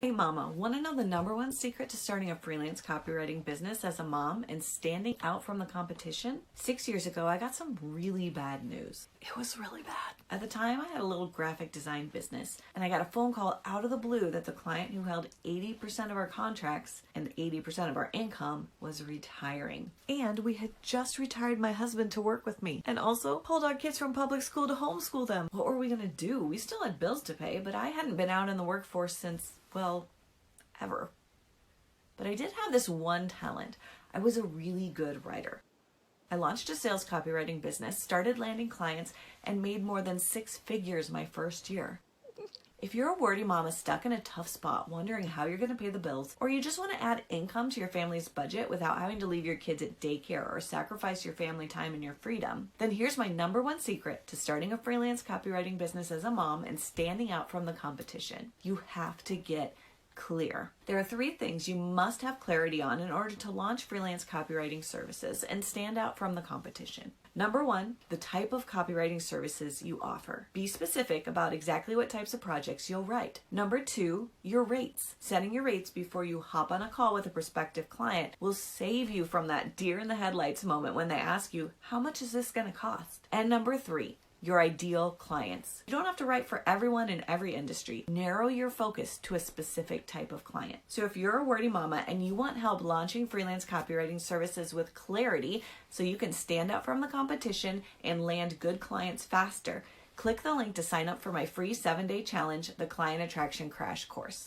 Hey mama, want to know the number one secret to starting a freelance copywriting business as a mom and standing out from the competition? 6 years ago, I got some really bad news. It was really bad. At the time, I had a little graphic design business, and I got a phone call out of the blue that the client who held 80% of our contracts and 80% of our income was retiring. And we had just retired my husband to work with me, and also pulled our kids from public school to homeschool them. What were we gonna do? We still had bills to pay, but I hadn't been out in the workforce since, well, ever. But I did have this one talent. I was a really good writer. I launched a sales copywriting business, started landing clients, and made more than 6 figures my first year. If you're a wordy mama stuck in a tough spot, wondering how you're going to pay the bills, or you just want to add income to your family's budget without having to leave your kids at daycare or sacrifice your family time and your freedom, then here's my number one secret to starting a freelance copywriting business as a mom and standing out from the competition. You have to get clear. There are 3 things you must have clarity on in order to launch freelance copywriting services and stand out from the competition. Number 1, the type of copywriting services you offer. Be specific about exactly what types of projects you'll write. Number 2, your rates. Setting your rates before you hop on a call with a prospective client will save you from that deer in the headlights moment when they ask you, how much is this going to cost? And number 3, your ideal clients. You don't have to write for everyone in every industry. Narrow your focus to a specific type of client. So if you're a wordy mama and you want help launching freelance copywriting services with clarity so you can stand out from the competition and land good clients faster, click the link to sign up for my free 7-day challenge, the Client Attraction Crash Course.